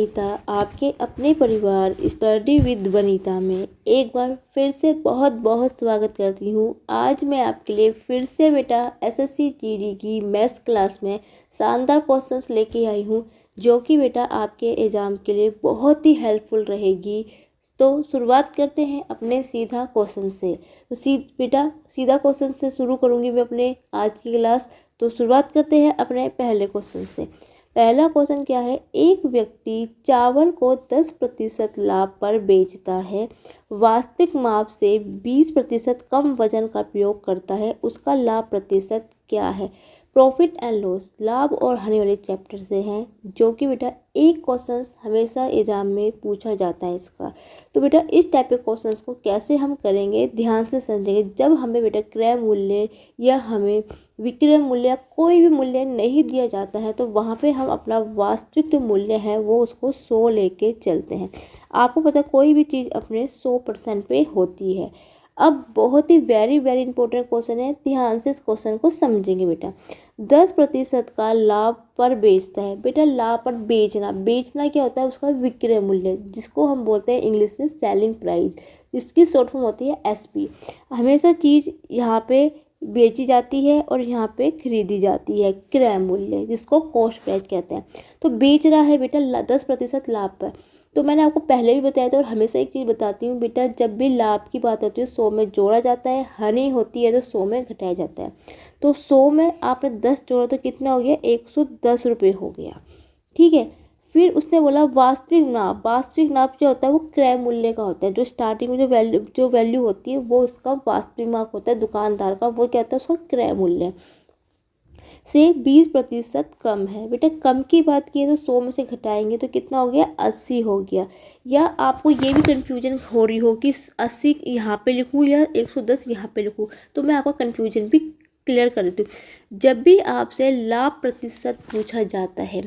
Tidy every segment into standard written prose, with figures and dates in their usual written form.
वनीता, आपके अपने परिवार स्टडी विद वनीता में एक बार फिर से बहुत बहुत स्वागत करती हूँ। आज मैं आपके लिए फिर से बेटा एसएससी जीडी की मैथ्स क्लास में शानदार क्वेश्चंस लेके आई हूँ, जो कि बेटा आपके एग्ज़ाम के लिए बहुत ही हेल्पफुल रहेगी। तो शुरुआत करते हैं अपने सीधा क्वेश्चन से। तो बेटा सीधा क्वेश्चन से शुरू करूँगी मैं अपने आज की क्लास। तो शुरुआत करते हैं अपने पहले क्वेश्चन से। पहला क्वेश्चन क्या है, एक व्यक्ति चावल को 10% लाभ पर बेचता है, वास्तविक माप से 20% कम वजन का प्रयोग करता है, उसका लाभ प्रतिशत क्या है। प्रॉफिट एंड लॉस, लाभ और हानि वाले चैप्टर से हैं, जो कि बेटा एक क्वेश्चन हमेशा एग्जाम में पूछा जाता है इसका। तो बेटा इस टाइप के क्वेश्चंस को कैसे हम करेंगे, ध्यान से समझेंगे। जब हमें बेटा क्रय मूल्य या हमें विक्रय मूल्य या कोई भी मूल्य नहीं दिया जाता है, तो वहाँ पे हम अपना वास्तविक जो मूल्य है वो उसको 100 लेके चलते हैं। आपको पता है कोई भी चीज़ अपने 100% पे होती है। अब बहुत ही वेरी इंपॉर्टेंट क्वेश्चन है, ध्यान से इस क्वेश्चन को समझेंगे बेटा। 10% का लाभ पर बेचता है। बेटा लाभ पर बेचना क्या होता है, उसका विक्रय मूल्य, जिसको हम बोलते हैं इंग्लिश में सेलिंग प्राइस, जिसकी शॉर्ट फॉर्म होती है एसपी। हमेशा चीज़ यहाँ पे बेची जाती है और यहाँ पे खरीदी जाती है क्रय मूल्य, जिसको कॉस्ट प्राइस कहते हैं। तो बेच रहा है बेटा 10% लाभ पर। तो मैंने आपको पहले भी बताया था और हमेशा एक चीज़ बताती हूँ बेटा, जब भी लाभ की बात होती है 100 में जोड़ा जाता है, हानि होती है तो 100 में घटाया जाता है। तो 100 में आपने 10 जोड़ा तो कितना हो गया, 110 रुपये हो गया। ठीक है, फिर उसने बोला वास्तविक नाप जो होता है वो क्रय मूल्य का होता है। जो स्टार्टिंग में जो वैल्यू होती है वो उसका वास्तविक माप होता है दुकानदार का, वो क्या होता है, उसका क्रय मूल्य से 20% कम है। बेटा कम की बात की है तो 100 में से घटाएंगे तो कितना हो गया, 80 हो गया। या आपको ये भी कन्फ्यूजन हो रही हो कि 80 यहाँ पे लिखूँ या 110 यहाँ पे लिखूँ, तो मैं आपका कन्फ्यूजन भी क्लियर कर देती हूँ। जब भी आपसे लाभ प्रतिशत पूछा जाता है,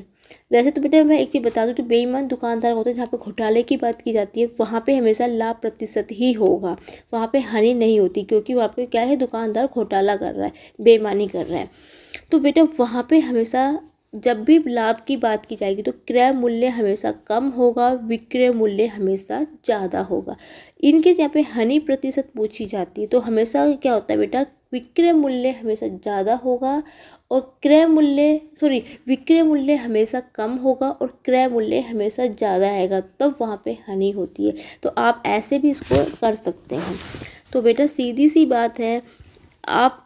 वैसे तो बेटा मैं एक चीज़ बता दूँ, जो बेईमान दुकानदार होते हैं जहाँ पे घोटाले की बात की जाती है, वहाँ पे हमेशा लाभ प्रतिशत ही होगा, वहाँ पे हानि नहीं होती, क्योंकि वहाँ पे क्या है, दुकानदार घोटाला कर रहा है, बेईमानी कर रहा है। तो बेटा वहाँ पे हमेशा जब भी लाभ की बात की जाएगी तो क्रय मूल्य हमेशा कम होगा, विक्रय मूल्य हमेशा ज़्यादा होगा। इनके यहाँ पे हानि प्रतिशत पूछी जाती है तो हमेशा क्या होता है बेटा, विक्रय मूल्य हमेशा ज़्यादा होगा और विक्रय मूल्य हमेशा कम होगा और क्रय मूल्य हमेशा ज़्यादा आएगा, तब वहाँ पे हानि होती है। तो आप ऐसे भी इसको कर सकते हैं। तो बेटा सीधी सी बात है, आप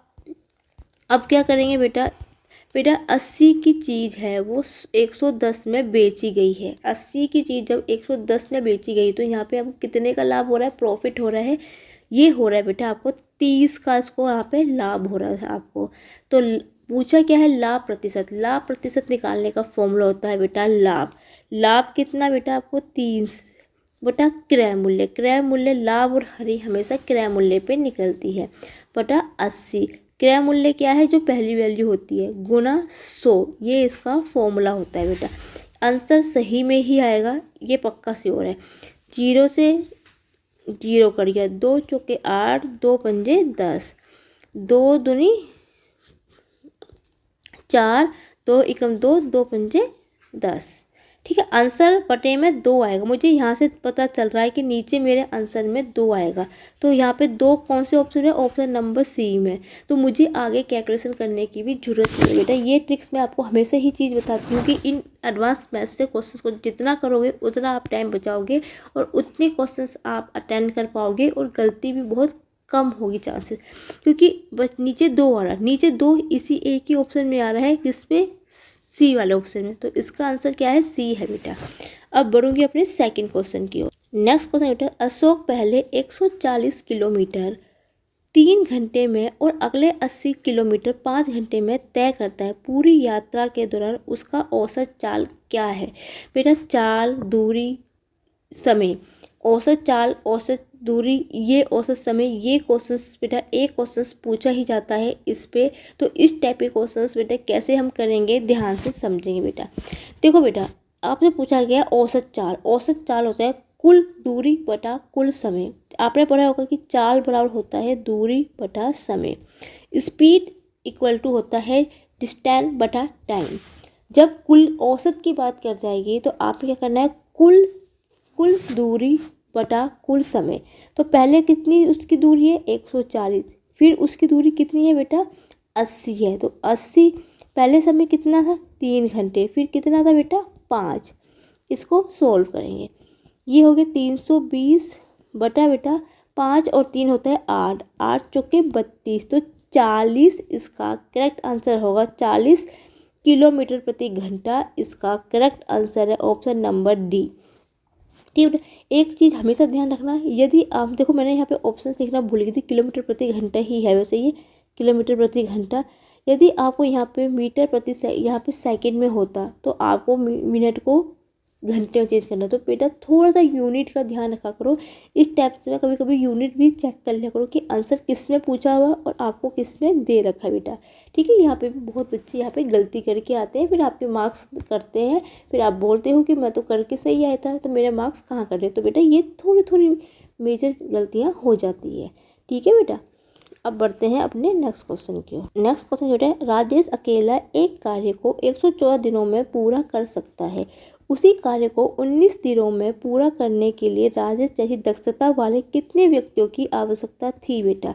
अब क्या करेंगे बेटा 80 की चीज़ है वो 110 में बेची गई है। 80 की चीज़ जब 110 में बेची गई तो यहाँ पे आपको कितने का लाभ हो रहा है, प्रॉफिट हो रहा है, ये हो रहा है बेटा आपको 30 का, इसको यहाँ पे लाभ हो रहा है आपको। तो पूछा क्या है, लाभ प्रतिशत निकालने का फॉर्मूला होता है बेटा लाभ कितना बेटा आपको 30 बटा क्रय मूल्य लाभ और हानि हमेशा क्रय मूल्य पे निकलती है, बटा 80। क्रय मूल्य क्या है, जो पहली वैल्यू होती है, गुना 100, ये इसका फॉर्मूला होता है बेटा। आंसर सही में ही आएगा, ये पक्का श्योर है। 0 से 0 कर गया, 2 चौके 8, 2 पंजे 10, 2 दूनी 4, 2 एकम 2, 2 पंजे 10। ठीक है, आंसर बटे में 2 आएगा। मुझे यहाँ से पता चल रहा है कि नीचे मेरे आंसर में 2 आएगा, तो यहाँ पे 2 कौन से ऑप्शन है, ऑप्शन नंबर सी में। तो मुझे आगे कैलकुलेशन करने की भी जरूरत नहीं है बेटा। ये ट्रिक्स मैं आपको हमेशा ही चीज़ बताती हूँ कि इन एडवांस मैथ से क्वेश्चंस को जितना करोगे उतना आप टाइम बचाओगे और उतने क्वेश्चंस आप अटेंड कर पाओगे और गलती भी बहुत कम होगी चांसेस, क्योंकि बस नीचे 2 आ रहा है, नीचे 2 इसी एक ही ऑप्शन में आ रहा है, जिसपे सी वाले ऑप्शन में। तो इसका आंसर क्या है, सी है बेटा। अब बढ़ूंगी अपने सेकंड क्वेश्चन की ओर। नेक्स्ट क्वेश्चन बेटा, अशोक पहले 140 किलोमीटर 3 घंटे में और अगले 80 किलोमीटर 5 घंटे में तय करता है। पूरी यात्रा के दौरान उसका औसत चाल क्या है। बेटा चाल, दूरी, समय, औसत चाल, औसत दूरी, ये औसत समय, ये क्वेश्चंस बेटा एक क्वेश्चंस पूछा ही जाता है इस पे। तो इस टाइप के क्वेश्चंस बेटा कैसे हम करेंगे, ध्यान से समझेंगे बेटा। देखो बेटा आपने पूछा गया औसत चाल होता है कुल दूरी बटा कुल समय। आपने पढ़ा होगा कि चाल बराबर होता है दूरी बटा समय। स्पीड इक्वल टू होता है डिस्टेंस बटा टाइम। जब कुल औसत की बात कर जाएगी तो आपने क्या करना है, कुल कुल दूरी बटा कुल समय। तो पहले कितनी उसकी दूरी है 140, फिर उसकी दूरी कितनी है बेटा 80 है। तो 80 पहले समय कितना था 3 घंटे, फिर कितना था बेटा 5। इसको सोल्व करेंगे, ये हो गया 320 बटा बेटा 5 और 3 होता है 8, 8 चौके 32, तो 40 इसका करेक्ट आंसर होगा। 40 किलोमीटर प्रति घंटा इसका करेक्ट आंसर है, ऑप्शन नंबर डी। ठीक है, एक चीज़ हमेशा ध्यान रखना, यदि आप देखो मैंने यहाँ पे ऑप्शन लिखना भूल गई थी, किलोमीटर प्रति घंटा ही है वैसे ये किलोमीटर प्रति घंटा। यदि आपको यहाँ पे मीटर प्रति यहाँ पे सेकंड में होता तो आपको मिनट को घंटे में चेंज करना। तो बेटा थोड़ा सा यूनिट का ध्यान रखा करो, इस टाइप से कभी कभी यूनिट भी चेक कर लिया करो कि आंसर किस में पूछा हुआ और आपको किस में दे रखा है बेटा। ठीक है, यहाँ पे भी बहुत बच्चे यहाँ पे गलती करके आते हैं, फिर आपके मार्क्स करते हैं, फिर आप बोलते हो कि मैं तो करके सही आया था तो मेरे मार्क्स कहाँ कर रहे। तो बेटा ये थोड़ी थोड़ी मेजर गलतियाँ हो जाती है। ठीक है बेटा, अब बढ़ते हैं अपने नेक्स्ट क्वेश्चन की ओर। नेक्स्ट क्वेश्चन बेटा, राजेश अकेला एक कार्य को 114 दिनों में पूरा कर सकता है, उसी कार्य को 19 दिनों में पूरा करने के लिए राजेश जैसी दक्षता वाले कितने व्यक्तियों की आवश्यकता थी बेटा।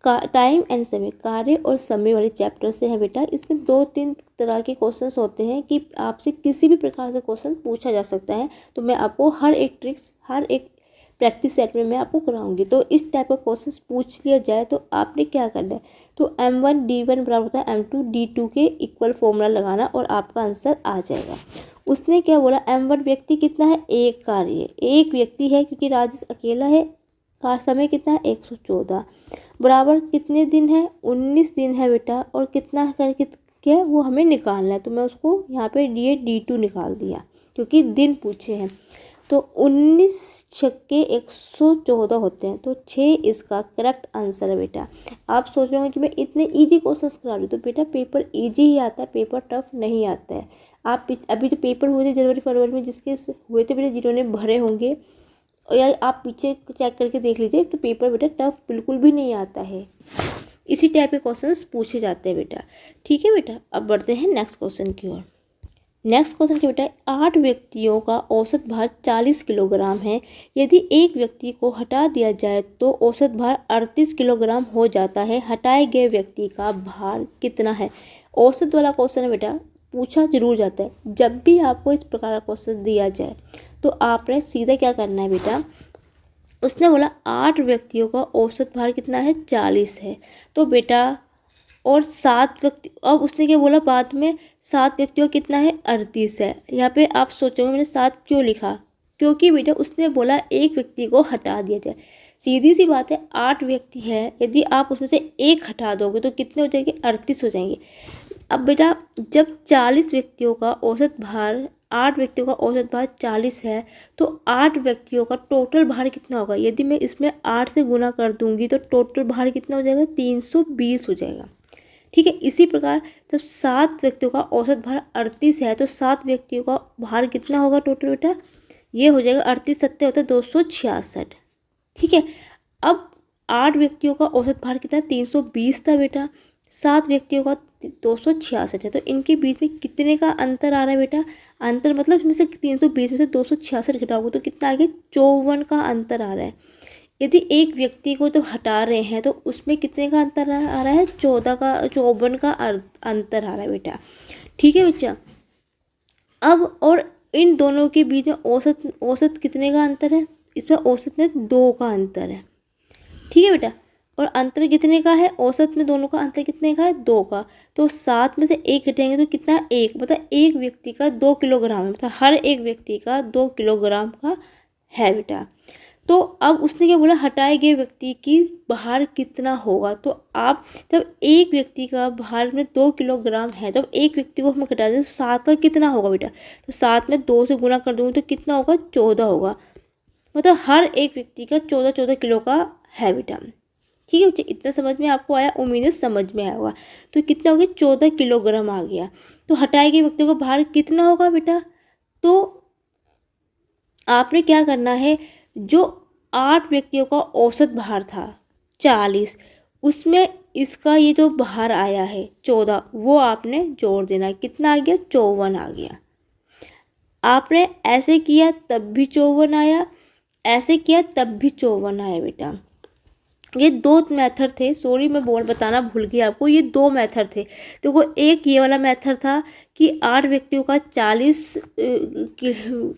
टाइम एंड समय, कार्य और समय वाले चैप्टर से है बेटा। इसमें 2-3 तरह के क्वेश्चंस होते हैं कि आपसे किसी भी प्रकार से क्वेश्चन पूछा जा सकता है। तो मैं आपको हर एक ट्रिक्स, हर एक प्रैक्टिस सेट में मैं आपको कराऊंगी। तो इस टाइप का क्वेश्चंस पूछ लिया जाए तो आपने क्या करना है, तो M1 D1 बराबर होता है M2 D2 के इक्वल फॉर्मूला लगाना और आपका आंसर आ जाएगा। उसने क्या बोला, M1 व्यक्ति कितना है, एक कार्य, एक व्यक्ति है क्योंकि राजेश अकेला है। समय कितना है 114 बराबर कितने दिन है 19 दिन है बेटा, और कितना करके क्या वो हमें निकालना है। तो मैं उसको यहाँ पे D2 निकाल दिया क्योंकि दिन पूछे हैं। तो 19 छक्के 114 होते हैं, तो 6 इसका करेक्ट आंसर है बेटा। आप सोच रहे होंगे कि मैं इतने इजी क्वेश्चंस करा रही हूँ, तो बेटा पेपर इजी ही आता है, पेपर टफ नहीं आता है। आप अभी जो पेपर हुए थे जनवरी फरवरी में जिसके हुए थे बेटा, जिन्होंने भरे होंगे या आप पीछे चेक करके देख लीजिए, तो पेपर बेटा टफ बिल्कुल भी नहीं आता है, इसी टाइप के क्वेश्चंस पूछे जाते हैं बेटा। ठीक है बेटा, अब बढ़ते हैं नेक्स्ट क्वेश्चन की ओर। नेक्स्ट क्वेश्चन क्या बेटा, 8 व्यक्तियों का औसत भार 40 किलोग्राम है, यदि एक व्यक्ति को हटा दिया जाए तो औसत भार 38 किलोग्राम हो जाता है, हटाए गए व्यक्ति का भार कितना है। औसत वाला क्वेश्चन है बेटा, पूछा जरूर जाता है। जब भी आपको इस प्रकार का क्वेश्चन दिया जाए तो आपने सीधा क्या करना है बेटा, उसने बोला 8 व्यक्तियों का औसत भार कितना है 40 है, तो बेटा और 7 व्यक्ति, अब उसने क्या बोला बाद में 7 व्यक्तियों कितना है 38 है। यहाँ पे आप सोचोगे मैंने 7 क्यों लिखा, क्योंकि बेटा उसने बोला एक व्यक्ति को हटा दिया जाए। सीधी सी बात है, 8 व्यक्ति है, यदि आप उसमें से एक हटा दोगे तो कितने हो जाएंगे 38 हो जाएंगे। अब बेटा जब 40 व्यक्तियों का औसत भार, 8 व्यक्तियों का औसत भार 40 है, तो 8 व्यक्तियों का टोटल भार कितना होगा। यदि मैं इसमें 8 से गुना कर दूंगी तो टोटल भार कितना हो जाएगा 320 हो जाएगा। ठीक है, इसी प्रकार जब 7 व्यक्तियों का औसत भार 38 है तो 7 व्यक्तियों का भार कितना होगा टोटल बेटा, ये हो जाएगा 38 सत्ते होता है 266। ठीक है, अब 8 व्यक्तियों का औसत भार कितना 320 था बेटा, 7 व्यक्तियों का 266 है, तो इनके बीच में कितने का अंतर आ रहा है बेटा। अंतर मतलब इसमें से 320 में से 266 घटाओगे तो कितना आ गया 54 का अंतर आ रहा है। यदि एक व्यक्ति को तो हटा रहे हैं तो उसमें कितने का अंतर आ रहा है 54 का अंतर आ रहा है बेटा। ठीक है बच्चा, अब और इन दोनों के बीच में औसत कितने का अंतर है, इसमें औसत में 2 का अंतर है। ठीक है बेटा, और अंतर कितने का है, औसत में दोनों का अंतर कितने का है 2 का, तो 7 में से 1 घटाएंगे तो कितना 1, मतलब एक व्यक्ति का 2 किलोग्राम है, मतलब हर एक व्यक्ति का 2 किलोग्राम का है बेटा। तो अब उसने क्या बोला, हटाए गए व्यक्ति की भार कितना होगा। तो आप जब एक व्यक्ति का भार में 2 किलोग्राम है, तब एक व्यक्ति को हम घटा दें तो 7 का कितना होगा बेटा, तो 7 में 2 से गुना कर दूँगी तो कितना होगा 14 होगा, मतलब हर एक व्यक्ति का 14 किलो का है बेटा। ठीक है बच्चे, इतना समझ में आपको आया, उम्मीद है समझ में आया होगा। तो कितना हो गया 14 किलोग्राम आ गया। तो हटाए गए व्यक्ति का भार कितना होगा बेटा, तो आपने क्या करना है, जो 8 व्यक्तियों का औसत भार था 40, उसमें इसका ये जो भार आया है 14, वो आपने जोड़ देना है, कितना आ गया 54 आ गया। आपने ऐसे किया तब भी 54 आया, ऐसे किया तब भी 54 आया बेटा। ये दो मेथड थे, सॉरी मैं बताना भूल गई आपको, ये दो मेथड थे। तो वो एक ये वाला मेथड था कि 8 व्यक्तियों का 40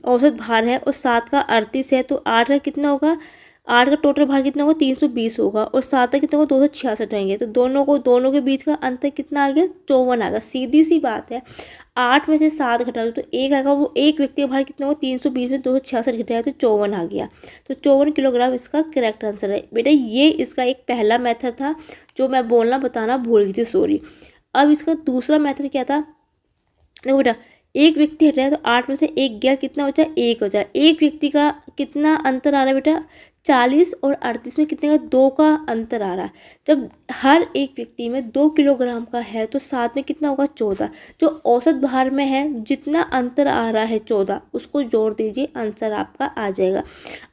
औसत भार है और 7 का 38 है, तो 8 का कितना होगा, 8 का टोटल भार कितना होगा, 320 होगा, और 7 का कितना होगा, 266 रहेंगे। तो दोनों के बीच का अंतर कितना आ गया, 54 आ गया। सीधी सी बात है, 8 में से 7 घटा दो तो एक आएगा, वो एक व्यक्ति का भार कितना होगा, 320 में 266 घटाया तो 54 आ गया। तो 54 किलोग्राम इसका करेक्ट आंसर है बेटा। ये इसका एक पहला मेथड था जो मैं बताना भूल गई थी, सॉरी। अब इसका दूसरा मेथड क्या था, देखो बेटा, एक व्यक्ति हटाया तो 8 में से एक गया, कितना बचा, एक बचा। एक व्यक्ति का कितना अंतर आ रहा है बेटा, 40 और 38 में कितने का, 2 का अंतर आ रहा है। जब हर एक व्यक्ति में 2 किलोग्राम का है तो साथ में कितना होगा, 14। जो औसत भार में है जितना अंतर आ रहा है 14, उसको जोड़ दीजिए, आंसर आपका आ जाएगा।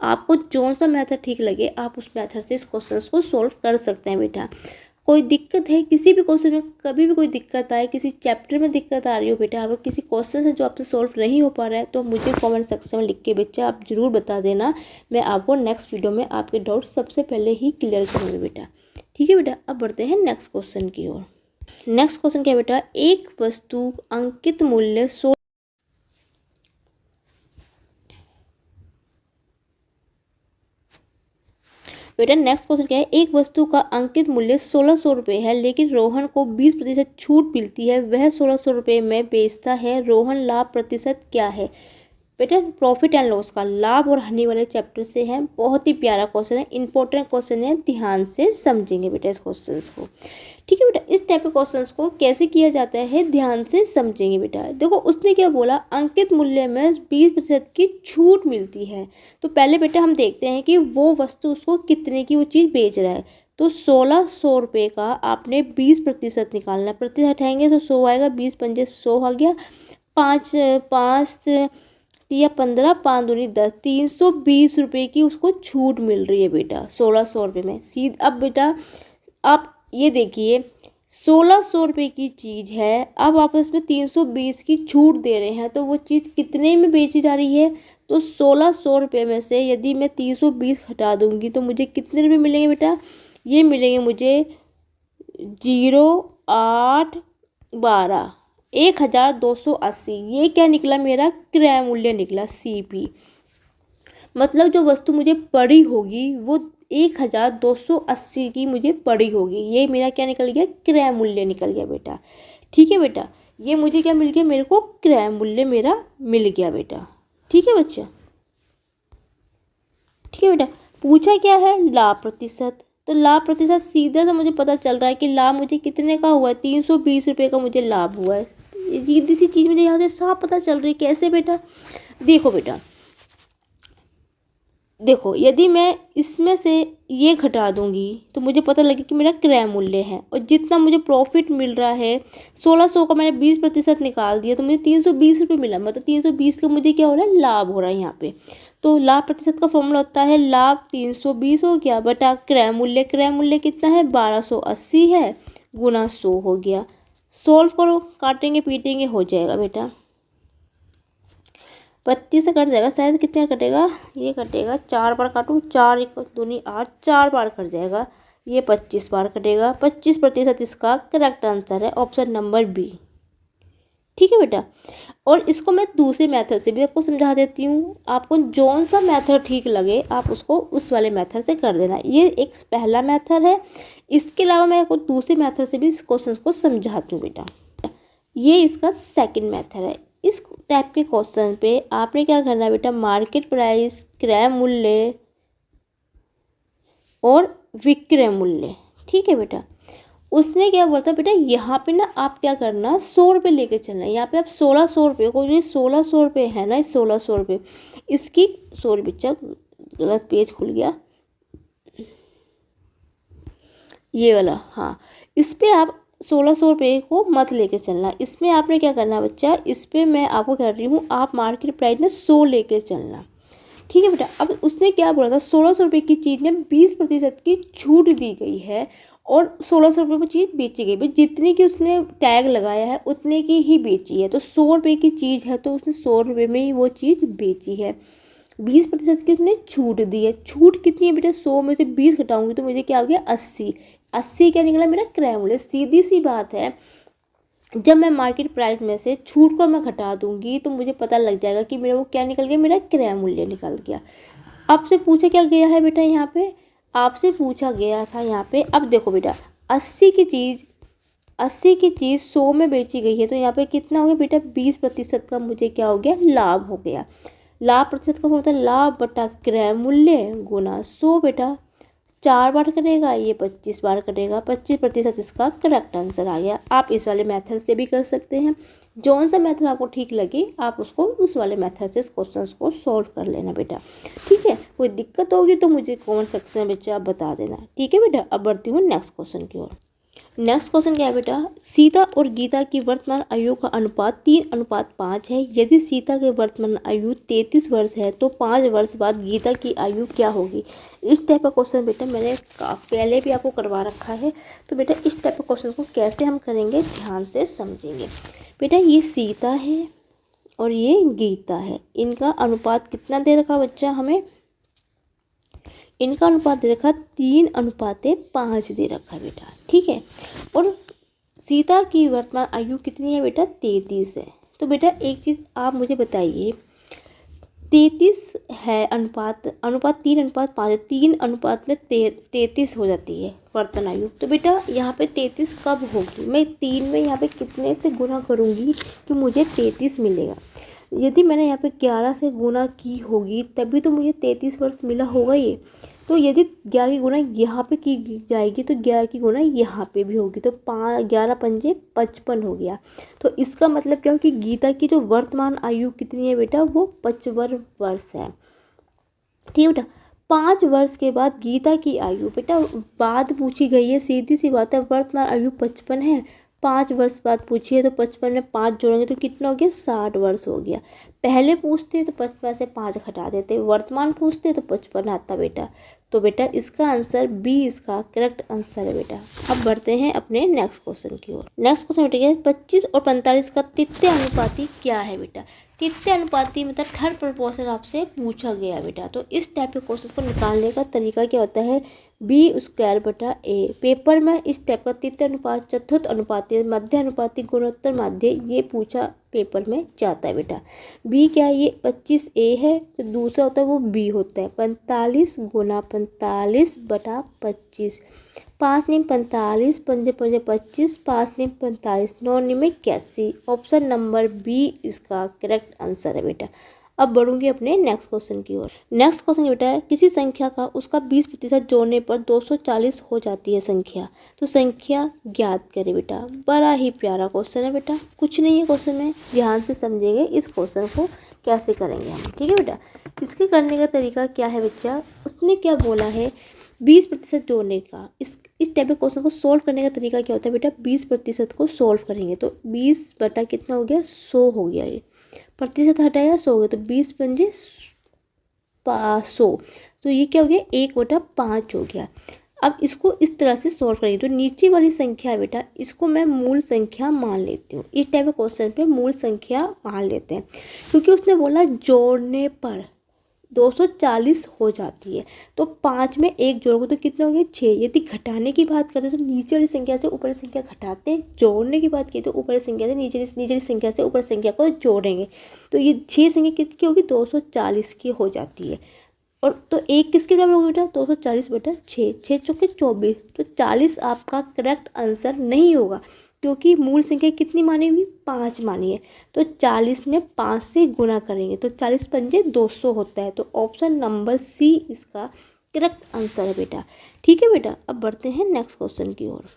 आपको जो सा मेथड ठीक लगे आप उस मेथड से इस क्वेश्चन को सोल्व कर सकते हैं बेटा। कोई दिक्कत है किसी भी क्वेश्चन में, कभी भी कोई दिक्कत आए, किसी चैप्टर में दिक्कत आ रही हो बेटा, अगर किसी क्वेश्चन है जो आपसे सॉल्व नहीं हो पा रहा है, तो मुझे कमेंट सेक्शन में लिख के बच्चा आप जरूर बता देना। मैं आपको नेक्स्ट वीडियो में आपके डाउट सबसे पहले ही क्लियर करूँगी बेटा। ठीक है बेटा, अब बढ़ते हैं नेक्स्ट क्वेश्चन की ओर। नेक्स्ट क्वेश्चन क्या है बेटा, एक वस्तु अंकित मूल्य बेटा नेक्स्ट क्वेश्चन क्या है, एक वस्तु का अंकित मूल्य 1600 रुपये है, लेकिन रोहन को 20% छूट मिलती है, वह 1600 रुपये में बेचता है, रोहन लाभ प्रतिशत क्या है। बेटा प्रॉफिट एंड लॉस का लाभ और हानि वाले चैप्टर से है, बहुत ही प्यारा क्वेश्चन है, इंपॉर्टेंट क्वेश्चन है, ध्यान से समझेंगे बेटा इस क्वेश्चन को। ठीक है बेटा, इस टाइप के क्वेश्चंस को कैसे किया जाता है ध्यान से समझेंगे बेटा। देखो उसने क्या बोला, अंकित मूल्य में 20% की छूट मिलती है। तो पहले बेटा हम देखते हैं कि वो वस्तु उसको कितने की वो चीज़ बेच रहा है। तो 1600 रुपये का आपने 20% निकालना, प्रतिशत हटाएंगे तो 100 आएगा, 20 पंजे 100 आ गया, 5 या 15, 5 दूनी 10, 320 रुपये की उसको छूट मिल रही है बेटा 1600 रुपये में। अब बेटा आप ये देखिए 1600 रुपये की चीज़ है, अब आप इसमें 320 की छूट दे रहे हैं, तो वो चीज़ कितने में बेची जा रही है। तो 1600 रुपये में से यदि मैं 320 हटा दूंगी तो मुझे कितने रुपये मिलेंगे बेटा, ये मिलेंगे मुझे 0,812 1280। ये क्या निकला, मेरा क्रय मूल्य निकला, CP। मतलब जो वस्तु मुझे पड़ी होगी वो 1280 की मुझे पड़ी होगी, ये मेरा क्या निकल गया, क्रय मूल्य निकल गया बेटा। ठीक है बेटा, ये मुझे क्या मिल गया, मेरे को क्रय मूल्य मेरा मिल गया बेटा। ठीक है बच्चा, ठीक है बेटा। पूछा क्या है, लाभ प्रतिशत। तो लाभ प्रतिशत सीधा सा मुझे पता चल रहा है कि लाभ मुझे कितने का हुआ है, 320 रुपये का मुझे लाभ हुआ है। सीधी सी चीज़ मुझे यहाँ से साफ पता चल रही है। कैसे बेटा, देखो बेटा, देखो यदि मैं इसमें से ये घटा दूंगी तो मुझे पता लगे कि मेरा क्रय मूल्य है, और जितना मुझे प्रॉफिट मिल रहा है 1600 का मैंने 20% निकाल दिया तो मुझे 320 रुपये मिला, मतलब 320 का मुझे क्या हो रहा है, लाभ हो रहा है यहाँ पे। तो लाभ प्रतिशत का फॉर्मूला होता है, लाभ 320 हो गया बटा क्रय मूल्य, क्रय मूल्य कितना है 1280 है, गुना 100 हो गया। सोल्व करो, काटेंगे पीटेंगे हो जाएगा बेटा, 32 से कट जाएगा शायद, कितने कटेगा, ये कटेगा 4 बार काटूँ, 4 1 दूनी 8, 4 बार कट जाएगा, ये 25 बार कटेगा। 25% इसका करेक्ट आंसर है, ऑप्शन नंबर बी। ठीक है बेटा, और इसको मैं दूसरे मेथड से भी आपको समझा देती हूँ, आपको जौन सा मेथड ठीक लगे आप उसको उस वाले मेथड से कर देना। ये एक पहला मेथड है, इसके अलावा मैं आपको दूसरे मेथड से भी इस क्वेश्चन को समझाती हूँ बेटा। ये इसका सेकंड मेथड है। इस टाइप के क्वेश्चन पे आपने क्या करना है बेटा, मार्केट प्राइस, क्रय मूल्य और विक्रय मूल्य। ठीक है बेटा, उसने क्या बोला था बेटा, यहाँ पे ना आप क्या करना, 100 रुपये लेके चलना है। यहाँ पे आप 1600 रुपये को, ये 1600 रुपये है ना, 1600 रुपये इसकी, सॉरी बच्चा गलत पेज खुल गया, ये वाला, हाँ, इस पे आप 1600 रुपये को मत लेके चलना। इसमें आपने क्या करना बच्चा, इस पर मैं आपको कह रही हूँ, आप मार्केट प्राइस में 100 लेके चलना। ठीक है बेटा, अब उसने क्या बोला था, 1600 रुपये की चीज़ में 20% की छूट दी गई है, और 1600 रुपये में चीज़ बेची गई। भाई जितने की उसने टैग लगाया है उतने की ही बेची है। तो 100 रुपये की चीज़ है तो उसने 100 रुपये में ही वो चीज़ बेची है। 20% की उसने छूट दी है। छूट कितनी है बेटा, 100 में से 20 घटाऊंगी तो मुझे क्या आ गया, 80। 80 क्या निकला मेरा, क्रय मूल्य। सीधी सी बात है, जब मैं मार्केट प्राइस में से छूट को मैं घटा दूंगी तो मुझे पता लग जाएगा कि मेरा वो क्या निकल गया, मेरा क्रय मूल्य निकल गया। आपसे पूछा क्या गया है बेटा, यहाँ पे आपसे पूछा गया था यहाँ पे। अब देखो बेटा, 80 की चीज़ 100 में बेची गई है तो यहाँ पे कितना हो गया बेटा, 20% का मुझे क्या हो गया, लाभ हो गया। लाभ प्रतिशत का होता है लाभ बटा क्रय मूल्य गुना 100 बेटा। 4 बार करेगा ये 25 बार करेगा, 25% इसका करेक्ट आंसर आ गया। आप इस वाले मेथड से भी कर सकते हैं, जौन सा मेथड आपको ठीक लगे आप उसको उस वाले मेथड से इस क्वेश्चन को सॉल्व कर लेना बेटा। ठीक है, कोई दिक्कत होगी तो मुझे कमेंट सेक्शन में बच्चा आप बता देना। ठीक है बेटा, अब बढ़ती हूँ नेक्स्ट क्वेश्चन की ओर। नेक्स्ट क्वेश्चन क्या है बेटा, सीता और गीता की वर्तमान आयु का अनुपात 3:5 है। यदि सीता की वर्तमान आयु 33 वर्ष है तो 5 वर्ष बाद गीता की आयु क्या होगी। इस टाइप का क्वेश्चन बेटा मैंने पहले भी आपको करवा रखा है। तो बेटा इस टाइप का क्वेश्चन को कैसे हम करेंगे, ध्यान से समझेंगे। बेटा ये सीता है और ये गीता है, इनका अनुपात कितना दे रखा बच्चा हमें, इनका अनुपात दे रखा 3:5 दे रखा बेटा। ठीक है, और सीता की वर्तमान आयु कितनी है बेटा, 33 है। तो बेटा एक चीज़ आप मुझे बताइए, 33 है अनुपात 3:5 है, 3 अनुपात में 33 हो जाती है वर्तमान आयु। तो बेटा यहाँ पे 33 कब होगी, मैं 3 में यहाँ पे कितने से गुना करूँगी कि मुझे 33 मिलेगा। यदि मैंने यहाँ पे 11 से गुना की होगी तभी तो मुझे 33 वर्ष मिला होगा ये। तो यदि 11 की गुना यहाँ पे की जाएगी तो 11 की गुना यहाँ पे भी होगी, तो 11 पंजे 55 हो गया। तो इसका मतलब क्या हो कि गीता की जो वर्तमान आयु कितनी है बेटा, वो 55 वर्ष है। ठीक है बेटा, 5 वर्ष के बाद गीता की आयु, बेटा बाद पूछी गई है, सीधी सी बात है, वर्तमान आयु 55 है, 5 वर्ष बाद पूछिए तो 55 में 5 जोड़ेंगे तो कितना हो गया, 60 वर्ष हो गया। पहले पूछते तो 55 से 5 घटा देते, वर्तमान पूछते तो 55 आता बेटा। तो बेटा इसका आंसर बी इसका करेक्ट आंसर है बेटा। अब बढ़ते हैं अपने नेक्स्ट क्वेश्चन की ओर। नेक्स्ट क्वेश्चन बेटा 25 और 45 का तृतीय अनुपाती क्या है बेटा। तृतीय अनुपाती मतलब थर्ड प्रोपोर्शन आपसे पूछा गया बेटा। तो इस टाइप के क्वेश्चन को निकालने का तरीका क्या होता है, b² बटा a। पेपर में इस टाइप का तृतीय अनुपात, चतुर्थ अनुपाती, मध्य अनुपाती, गुणोत्तर माध्य ये पूछा पेपर में जाता है बेटा। b क्या है, ये 25a है, तो दूसरा होता है वो b होता है। 45 गुना 45 बटा 25, 5 × 45, 5 × 5 25, 5 × 45, 9 × 81। ऑप्शन नंबर बी इसका करेक्ट आंसर है बेटा। अब बढ़ूंगी अपने नेक्स्ट क्वेश्चन की ओर। नेक्स्ट क्वेश्चन बेटा है, किसी संख्या का उसका 20% जोड़ने पर 240 हो जाती है संख्या, तो संख्या ज्ञात करें बेटा। बड़ा ही प्यारा क्वेश्चन है बेटा, कुछ नहीं है क्वेश्चन में, ध्यान से समझेंगे इस क्वेश्चन को कैसे करेंगे हम। ठीक है बेटा, इसके करने का तरीका क्या है बच्चा, उसने क्या बोला है 20% जोड़ने का। इस टाइप के क्वेश्चन को सोल्व करने का तरीका क्या होता है बेटा, 20% को सोल्व करेंगे तो 20 बटा कितना हो गया, 100 हो गया, ये प्रतिशत हटाया 100 हो गया, तो 20 पंजे 100, तो ये क्या हो गया 1/5 हो गया। अब इसको इस तरह से सॉल्व करेंगे तो नीचे वाली संख्या है बेटा, इसको मैं मूल संख्या मान लेती हूँ। इस टाइप के क्वेश्चन पे मूल संख्या मान लेते हैं, क्योंकि उसने बोला जोड़ने पर 240 हो जाती है, तो 5 में 1 जोड़ोगे तो कितना हो गया 6। यदि घटाने की बात करें तो नीचे वाली संख्या से ऊपर संख्या घटाते, जोड़ने की बात की तो ऊपर संख्या से नीचे वाली संख्या से ऊपर संख्या को जोड़ेंगे, तो ये 6 संख्या कितनी होगी 240 की हो जाती है। और तो 1 किसके बराबर होगा बेटा, 240 बटा 6, 6 चौके 24, तो 40 आपका करेक्ट आंसर नहीं होगा, क्योंकि मूल संख्या कितनी मानी हुई 5 मानी है। तो 40 में 5 से गुना करेंगे तो 40 पंजे 200 होता है, तो ऑप्शन नंबर सी इसका करेक्ट आंसर है बेटा। ठीक है बेटा, अब बढ़ते हैं नेक्स्ट क्वेश्चन की ओर।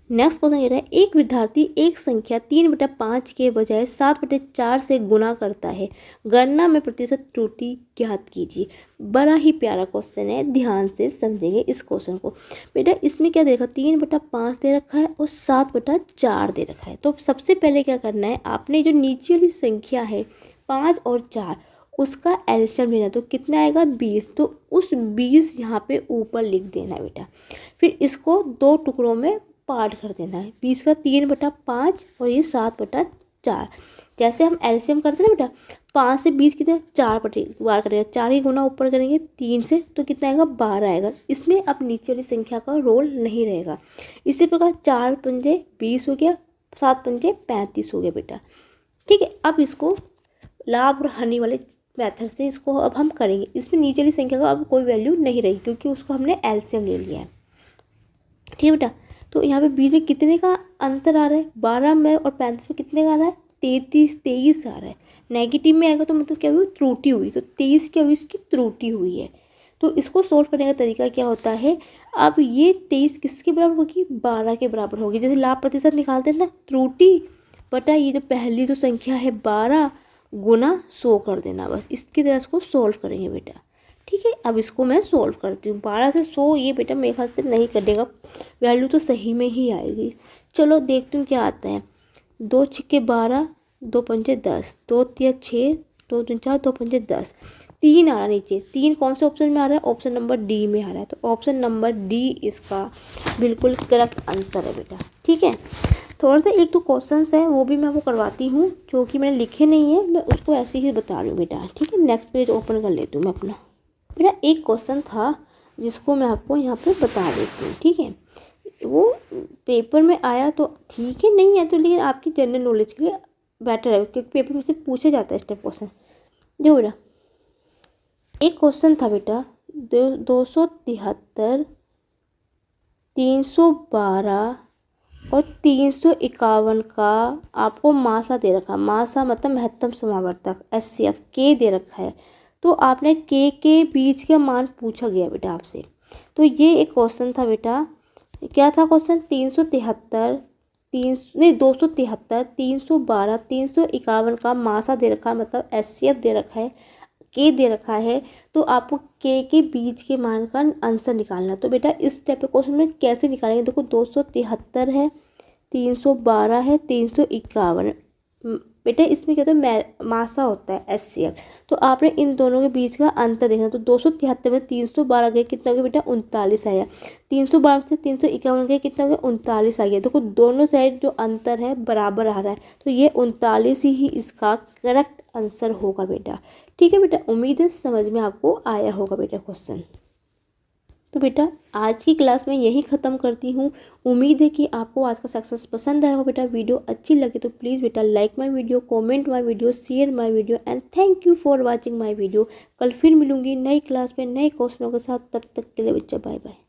नेक्स्ट क्वेश्चन ये रहा है, एक विद्यार्थी एक संख्या 3/5 के बजाय 7/4 से गुना करता है, गणना में प्रतिशत त्रुटि ज्ञात कीजिए। बड़ा ही प्यारा क्वेश्चन है, ध्यान से समझेंगे इस क्वेश्चन को। बेटा इसमें क्या दे रखा, 3/5 दे रखा है और 7/4 दे रखा है। तो सबसे पहले क्या करना है, आपने जो नीचे वाली संख्या है 5 और 4 उसका एलसीएम लेना। तो कितना आएगा 20, तो उस 20 यहाँ पे ऊपर लिख देना है बेटा। फिर इसको 2 टुकड़ों में पार्ट कर देना है, 20 का 3/5 और ये 7/4। जैसे हम एलसीएम करते हैं ना बेटा, 5 से 20 कितना 4 बार करेगा, 4 ही गुना ऊपर करेंगे 3 से, तो कितना आएगा 12 आएगा। इसमें अब नीचे वाली संख्या का रोल नहीं रहेगा। इसी प्रकार 4 पंजे 20 हो गया, 7 पंजे 35 हो गया बेटा। ठीक है, अब इसको लाभ और हानि वाले मेथड से इसको अब हम करेंगे। इसमें नीचे वाली संख्या का अब कोई वैल्यू नहीं रही क्योंकि उसको हमने एलसीएम ले लिया है। ठीक है बेटा, तो यहाँ पे बीच में कितने का अंतर आ रहा है, 12 में और 35 में कितने का आ रहा है, 23 आ रहा है। नेगेटिव में आएगा तो मतलब क्या हुई, त्रुटि हुई, तो 23 क्या हुई, इसकी त्रुटि हुई है। तो इसको सोल्व करने का तरीका क्या होता है, अब ये 23 किसके बराबर होगी, 12 के बराबर होगी। जैसे लाभ प्रतिशत निकालते हैं ना, त्रुटि बटा ये जो पहली जो संख्या है 12 गुना 100 कर देना, बस इसकी तरह इसको सोल्व करेंगे बेटा। ठीक है, अब इसको मैं सोल्व करती हूँ। 12 से 100 ये बेटा मेरे ख्याल से नहीं कटेगा, वैल्यू तो सही में ही आएगी। चलो देखती हूँ क्या आता है। 2 छिक्के 12, 2 पंजे 10, 2 तिया 6, 2 दूनी 4, 2 पंजे 10, 3 आ रहा है नीचे। 3 कौन से ऑप्शन में आ रहा है, ऑप्शन नंबर डी में आ रहा है। तो ऑप्शन नंबर डी इसका बिल्कुल करेक्ट आंसर है बेटा। ठीक है, थोड़ा सा एक दो क्वेश्चंस है वो भी मैं आपको करवाती हूँ, जो कि मैंने लिखे नहीं है, मैं उसको ऐसे ही बता रही हूँ बेटा। ठीक है, नेक्स्ट पेज ओपन कर लेती हूँ मैं अपना। बेटा एक क्वेश्चन था जिसको मैं आपको यहाँ पे बता देती हूँ। ठीक है, वो पेपर में आया तो ठीक है, नहीं है तो लेकिन आपकी जनरल नॉलेज के लिए बेटर है क्योंकि पेपर में से पूछा जाता है इस टाइप क्वेश्चन। देखो बेटा, एक क्वेश्चन था बेटा 273, 312 और 351 का आपको मासा दे रखा है। मासा मतलब महत्तम समावर्तक, एचसीएफ के दे रखा है। तो आपने के बीच का मान पूछा गया बेटा आपसे। तो ये एक क्वेश्चन था बेटा, क्या था क्वेश्चन, 273, 312, 351 का मासा दे रखा है, मतलब एचसीएफ दे रखा है, के दे रखा है। तो आपको के बीच के मान का आंसर निकालना। तो बेटा इस टाइप के क्वेश्चन में कैसे निकालेंगे, देखो 273 है, 312 है, 351 बेटा इसमें क्या होता है, मासा होता है एचसीएफ। तो आपने इन दोनों के बीच का अंतर देखना। तो 273 में 312 गए कितना हो गया बेटा, 39 आया। 312 से 351 गए कितना हो गया, 39 आ गया। देखो दोनों साइड जो अंतर है बराबर आ रहा है, तो ये 39 ही इसका करेक्ट आंसर होगा बेटा। ठीक है बेटा, उम्मीद है समझ में आपको आया होगा बेटा क्वेश्चन। तो बेटा आज की क्लास में यही ख़त्म करती हूँ। उम्मीद है कि आपको आज का सक्सेस पसंद आया हो बेटा। वीडियो अच्छी लगे तो प्लीज़ बेटा like my video, comment my video, share my video and thank you for watching my video. कल फिर मिलूंगी नई क्लास में नए क्वेश्चनों के साथ, तब तक के लिए बच्चा बाय बाय।